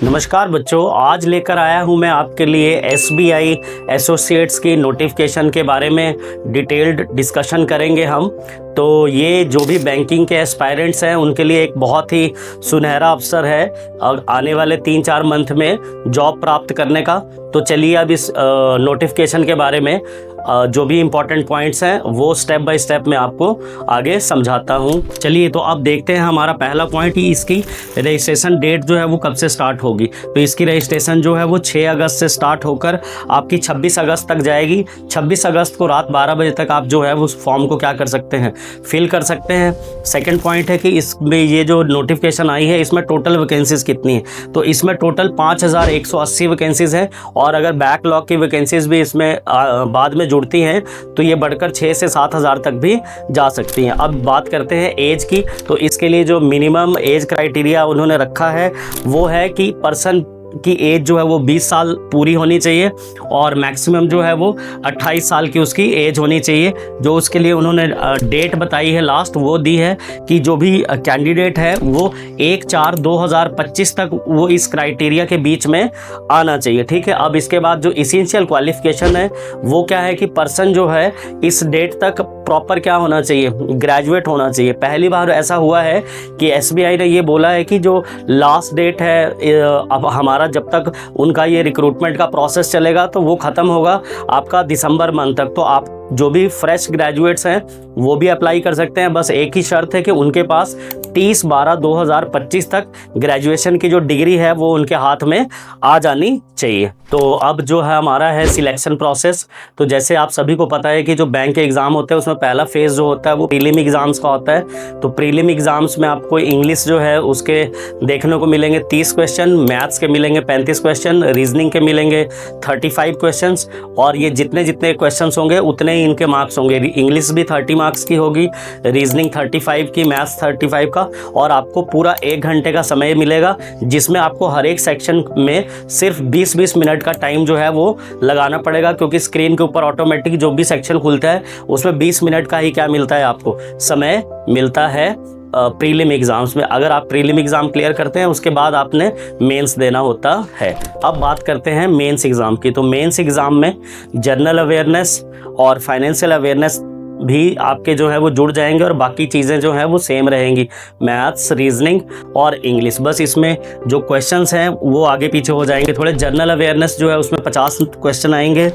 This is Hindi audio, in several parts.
नमस्कार बच्चों, आज लेकर आया हूं मैं आपके लिए एसबीआई एसोसिएट्स की नोटिफिकेशन के बारे में डिटेल्ड डिस्कशन करेंगे हम। तो ये जो भी बैंकिंग के एस्पायरेंट्स हैं उनके लिए एक बहुत ही सुनहरा अवसर है और आने वाले 3-4 मंथ में जॉब प्राप्त करने का। तो चलिए अब इस नोटिफिकेशन के बारे में जो भी इम्पोर्टेंट पॉइंट्स हैं वो स्टेप बाय स्टेप मैं आपको आगे समझाता हूं। चलिए तो अब देखते हैं हमारा पहला पॉइंट ही इसकी रजिस्ट्रेशन डेट जो है वो कब से स्टार्ट होगी। तो इसकी रजिस्ट्रेशन जो है वो 6 अगस्त से स्टार्ट होकर आपकी 26 अगस्त तक जाएगी। 26 अगस्त को रात 12 बजे तक आप जो है उस फॉर्म को क्या कर सकते हैं, फिल कर सकते हैं। सेकेंड पॉइंट है कि इसमें ये जो नोटिफिकेशन आई है इसमें टोटल वैकेंसीज़ कितनी है। तो इसमें टोटल 5180 वैकेंसीज़ हैं और अगर बैकलॉग की वैकेंसीज़ भी इसमें बाद में जुड़ती हैं तो ये बढ़कर 6 से 7 हज़ार तक भी जा सकती हैं। अब बात करते हैं एज की। तो इसके लिए जो मिनिमम एज क्राइटेरिया उन्होंने रखा है वो है कि पर्सन की एज जो है वो 20 साल पूरी होनी चाहिए और मैक्सिमम जो है वो 28 साल की उसकी एज होनी चाहिए। जो उसके लिए उन्होंने डेट बताई है लास्ट वो दी है कि जो भी कैंडिडेट है वो 1/4/2025 तक वो इस क्राइटेरिया के बीच में आना चाहिए। ठीक है। अब इसके बाद जो इसेंशियल क्वालिफिकेशन है वो क्या है कि पर्सन जो है इस डेट तक प्रॉपर क्या होना चाहिए, ग्रेजुएट होना चाहिए। पहली बार ऐसा हुआ है कि एसबीआई ने ये बोला है कि जो लास्ट डेट है अब हमारा जब तक उनका ये रिक्रूटमेंट का प्रोसेस चलेगा तो वो ख़त्म होगा आपका दिसंबर मंथ तक। तो आप जो भी फ्रेश ग्रेजुएट्स हैं वो भी अप्लाई कर सकते हैं। बस एक ही शर्त है कि उनके पास 30/12/2025 तक ग्रेजुएशन की जो डिग्री है वो उनके हाथ में आ जानी चाहिए। तो अब जो है हमारा है सिलेक्शन प्रोसेस। तो जैसे आप सभी को पता है कि जो बैंक के एग्ज़ाम होते हैं उसमें पहला फेज़ जो होता है वो प्रीलिम एग्ज़ाम्स का होता है। तो प्रीलिम एग्ज़ाम्स में आपको इंग्लिश जो है उसके देखने को मिलेंगे 30 क्वेश्चन, मैथ्स के मिलेंगे 35 क्वेश्चन, रीजनिंग के मिलेंगे 35 क्वेश्चंस और ये जितने जितने क्वेश्चंस होंगे उतने ही इनके मार्क्स होंगे। इंग्लिश भी 30 मार्क्स की होगी, रीजनिंग 35 की, मैथ्स 35 का और आपको पूरा 1 घंटे का समय मिलेगा जिसमें आपको हर एक सेक्शन में सिर्फ 20-20 मिनट का टाइम जो है वो लगाना पड़ेगा, क्योंकि स्क्रीन के ऊपर ऑटोमेटिक जो भी सेक्शन खुलता है उसमें 20 मिनट का ही क्या मिलता है, आपको समय मिलता है प्रीलिम एग्ज़ाम्स में। अगर आप प्रीलिम एग्ज़ाम क्लियर करते हैं उसके बाद आपने मेंस देना होता है। अब बात करते हैं मेंस एग्ज़ाम की। तो मेंस एग्ज़ाम में जनरल अवेयरनेस और फाइनेंशियल अवेयरनेस भी आपके जो है वो जुड़ जाएंगे और बाकी चीज़ें जो हैं वो सेम रहेंगी, मैथ्स, रीजनिंग और इंग्लिश। बस इसमें जो क्वेश्चंस हैं वो आगे पीछे हो जाएंगे थोड़े। जनरल अवेयरनेस जो है उसमें 50 क्वेश्चन आएंगे,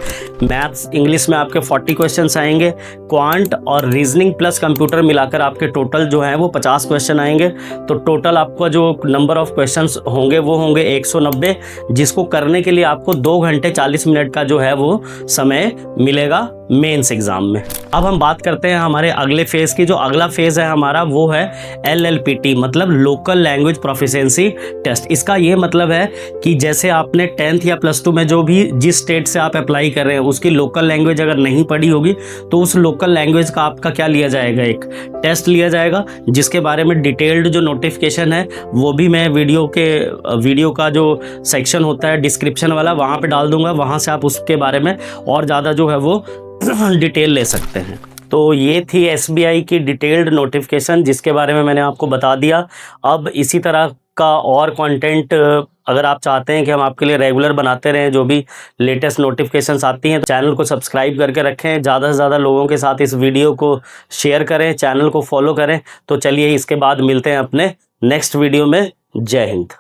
मैथ्स इंग्लिश में आपके 40 क्वेश्चंस आएंगे, क्वांट और रीजनिंग प्लस कंप्यूटर मिलाकर आपके टोटल जो है वो 50 क्वेश्चन आएंगे। तो टोटल आपका जो नंबर ऑफ क्वेश्चंस होंगे वो होंगे 190, जिसको करने के लिए आपको 2 घंटे 40 मिनट का जो है वो समय मिलेगा मेंस एग्ज़ाम में। अब हम बात करते हैं हमारे अगले फेज़ की। जो अगला फेज़ है हमारा वो है LLPT, मतलब लोकल लैंग्वेज प्रोफिशिएंसी टेस्ट। इसका ये मतलब है कि जैसे आपने 10th या +2 में जो भी जिस स्टेट से आप अप्लाई कर रहे हैं उसकी लोकल लैंग्वेज अगर नहीं पढ़ी होगी तो उस लोकल लैंग्वेज का आपका क्या लिया जाएगा, एक टेस्ट लिया जाएगा, जिसके बारे में डिटेल्ड जो नोटिफिकेशन है वो भी मैं वीडियो का जो सेक्शन होता है डिस्क्रिप्शन वाला वहाँ पे डाल दूंगा। वहाँ से आप उसके बारे में और ज़्यादा जो है वो डिटेल ले सकते हैं। तो ये थी एसबीआई की डिटेल्ड नोटिफिकेशन जिसके बारे में मैंने आपको बता दिया। अब इसी तरह का और कंटेंट अगर आप चाहते हैं कि हम आपके लिए रेगुलर बनाते रहें, जो भी लेटेस्ट नोटिफिकेशंस आती हैं, तो चैनल को सब्सक्राइब करके रखें, ज़्यादा से ज़्यादा लोगों के साथ इस वीडियो को शेयर करें, चैनल को फॉलो करें। तो चलिए इसके बाद मिलते हैं अपने नेक्स्ट वीडियो में। जय हिंद।